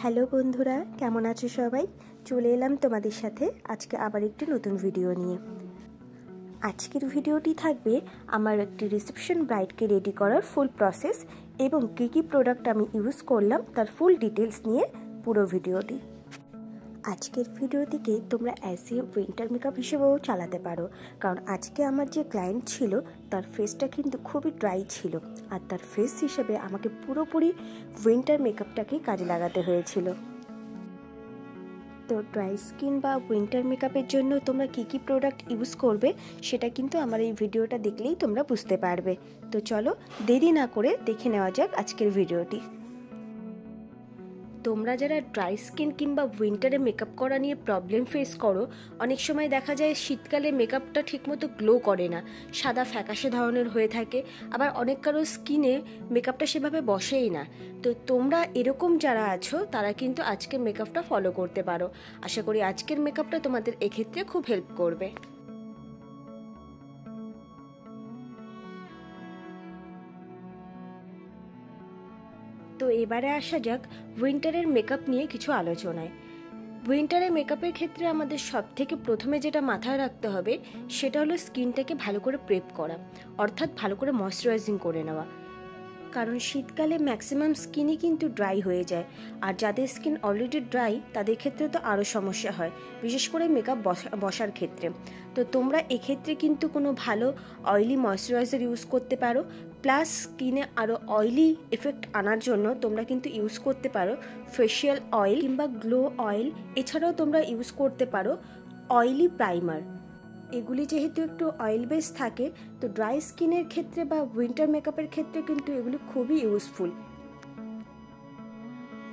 Hello বন্ধুরা, কেমন আছো সবাই? চলে এলাম তোমাদের সাথে আজকে আবার একটি নতুন ভিডিও নিয়ে। আজকের ভিডিওটি থাকবে আমার একটি রিসেপশন ব্রাইডকে রেডি করার ফুল প্রসেস এবং কী কী প্রোডাক্ট আমি ইউজ করলাম তার ফুল ডিটেলস নিয়ে পুরো ভিডিওটি। আজকের ভিডিওটিকে তোমরা অ্যাজ এ উইন্টার মেকআপ হিসেবেও চালাতে পারো, কারণ আজকে আমার যে ক্লায়েন্ট ছিল তার ফেসটা কিন্তু খুবই ড্রাই ছিল, আর তার ফেস হিসেবে আমাকে পুরোপুরি উইন্টার মেকআপটাকেই কাজে লাগাতে হয়েছিল। তো ড্রাই স্কিন বা উইন্টার মেকআপের জন্য তোমরা কী কী প্রোডাক্ট ইউজ করবে সেটা কিন্তু আমার এই ভিডিওটা দেখলেই তোমরা বুঝতে পারবে। তো চলো দেরি না করে দেখে নেওয়া যাক আজকের ভিডিওটি। তোমরা যারা ড্রাই স্কিন কিংবা উইন্টারে মেকআপ করা নিয়ে প্রবলেম ফেস করো, অনেক সময় দেখা যায় শীতকালে মেকআপটা ঠিকমতো গ্লো করে না, সাদা ফ্যাকাশে ধরনের হয়ে থাকে, আবার অনেক কারো স্কিনে মেকআপটা সেভাবে বসেই না। তো তোমরা এরকম যারা আছো তারা কিন্তু আজকের মেকআপটা ফলো করতে পারো। আশা করি আজকের মেকআপটা তোমাদের এক্ষেত্রে খুব হেল্প করবে। তো এবারে আসা যাক উইন্টারের মেকআপ নিয়ে কিছু আলোচনায়। উইন্টারের মেকআপের ক্ষেত্রে আমাদের সবথেকে প্রথমে যেটা মাথায় রাখতে হবে সেটা হলো স্কিনটাকে ভালো করে প্রেপ করা, অর্থাৎ ভালো করে ময়শ্চারাইজিং করে নেওয়া। কারণ শীতকালে ম্যাক্সিমাম স্কিনই কিন্তু ড্রাই হয়ে যায়, আর যাদের স্কিন অলরেডি ড্রাই তাদের ক্ষেত্রে তো আরও সমস্যা হয়, বিশেষ করে মেকআপ বসার ক্ষেত্রে। তো তোমরা এক্ষেত্রে কিন্তু কোনো ভালো অয়েলি ময়শ্চারাইজার ইউজ করতে পারো, প্লাস স্কিনে আরও অয়েলি এফেক্ট আনার জন্য তোমরা কিন্তু ইউজ করতে পারো ফেশিয়াল অয়েল কিংবা গ্লো অয়েল। এছাড়াও তোমরা ইউজ করতে পারো অয়েলি প্রাইমার। এগুলি যেহেতু একটু অয়েল বেস থাকে, তো ড্রাই স্কিনের ক্ষেত্রে বা উইন্টার মেকআপের ক্ষেত্রে কিন্তু এগুলি খুবই ইউজফুল।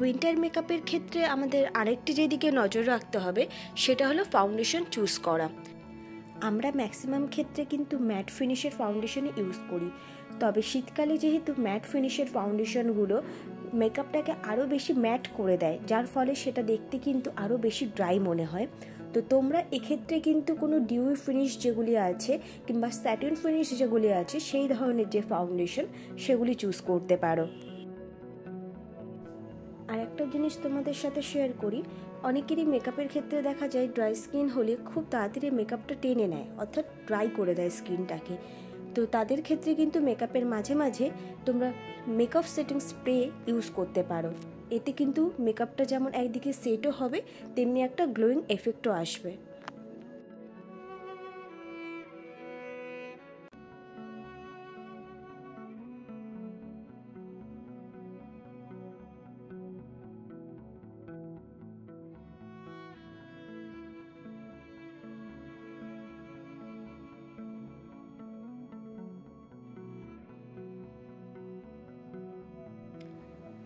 উইন্টার মেকআপের ক্ষেত্রে আমাদের আরেকটি যেদিকে নজর রাখতে হবে সেটা হলো ফাউন্ডেশন চুজ করা। আমরা ম্যাক্সিমাম ক্ষেত্রে কিন্তু ম্যাট ফিনিশের ফাউন্ডেশনই ইউজ করি, তবে শীতকালে যেহেতু ম্যাট ফিনিশের ফাউন্ডেশনগুলো মেকআপটাকে আরও বেশি ম্যাট করে দেয়, যার ফলে সেটা দেখতে কিন্তু আরও বেশি ড্রাই মনে হয়। তো তোমরা এক্ষেত্রে কিন্তু কোনো ডিউই ফিনিশ যেগুলি আছে কিংবা স্যাটিন ফিনিশ যেগুলি আছে সেই ধরনের যে ফাউন্ডেশন সেগুলি চুজ করতে পারো। আর একটা জিনিস তোমাদের সাথে শেয়ার করি, অনেকেরই মেকআপের ক্ষেত্রে দেখা যায় ড্রাই স্কিন হলে খুব তাড়াতাড়ি মেকআপটা টেনে নেয়, অর্থাৎ ড্রাই করে দেয় স্কিনটাকে। তো তাদের ক্ষেত্রে কিন্তু মেকআপের মাঝে মাঝে তোমরা মেকআপ সেটিং স্প্রে ইউজ করতে পারো। এতে কিন্তু মেকআপটা যেমন একদিকে সেটও হবে, তেমনি একটা গ্লোয়িং এফেক্টও আসবে।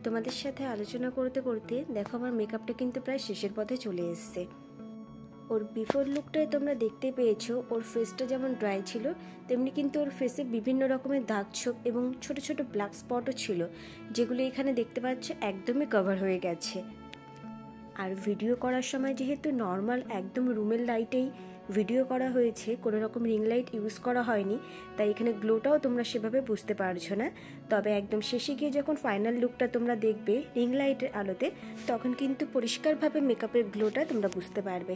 তোমাদের সাথে আলোচনা করতে করতে দেখো আমার মেকআপটা কিন্তু প্রায় শেষের পথে চলে এসছে। ওর বিফোর লুকটায় তোমরা দেখতে পেয়েছো ওর ফেসটা যেমন ড্রাই ছিল, তেমনি কিন্তু ওর ফেসে বিভিন্ন রকমের দাগ ছোপ এবং ছোট ছোট ব্ল্যাক স্পটও ছিল, যেগুলো এখানে দেখতে পাচ্ছ একদমই কভার হয়ে গেছে। আর ভিডিও করার সময় যেহেতু নর্মাল একদম রুমের লাইটেই ভিডিও করা হয়েছে, কোনো রকম রিং লাইট ইউজ করা হয়নি, তাই এখানে গ্লোটাও তোমরা সেভাবে বুঝতে পারছো না। তবে একদম শেষে গিয়ে যখন ফাইনাল লুকটা তোমরা দেখবে রিং লাইটের আলোতে, তখন কিন্তু পরিষ্কারভাবে মেকআপের গ্লোটা তোমরা বুঝতে পারবে।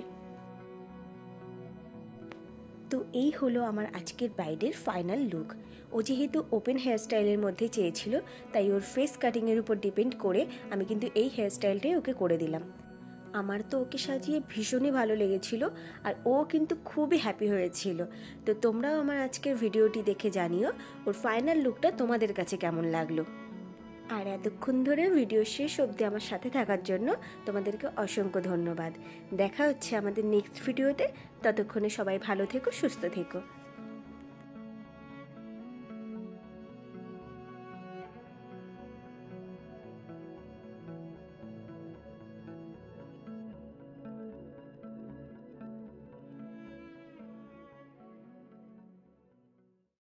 তো এই হলো আমার আজকের ব্রাইডের ফাইনাল লুক। ও যেহেতু ওপেন হেয়ারস্টাইলের মধ্যে চেয়েছিল, তাই ওর ফেস কাটিংয়ের উপর ডিপেন্ড করে আমি কিন্তু এই হেয়ারস্টাইলটাই ওকে করে দিলাম। আমার তো ওকে সাজিয়ে ভীষণই ভালো লেগেছিল, আর ও কিন্তু খুবই হ্যাপি হয়েছিল। তো তোমরাও আমার আজকের ভিডিওটি দেখে জানিও ওর ফাইনাল লুকটা তোমাদের কাছে কেমন লাগলো। আর এতক্ষণ ধরে ভিডিও শেষ অবধি আমার সাথে থাকার জন্য তোমাদেরকে অসংখ্য ধন্যবাদ। দেখা হচ্ছে আমাদের নেক্সট ভিডিওতে। ততক্ষণে সবাই ভালো থেকো, সুস্থ থেকো।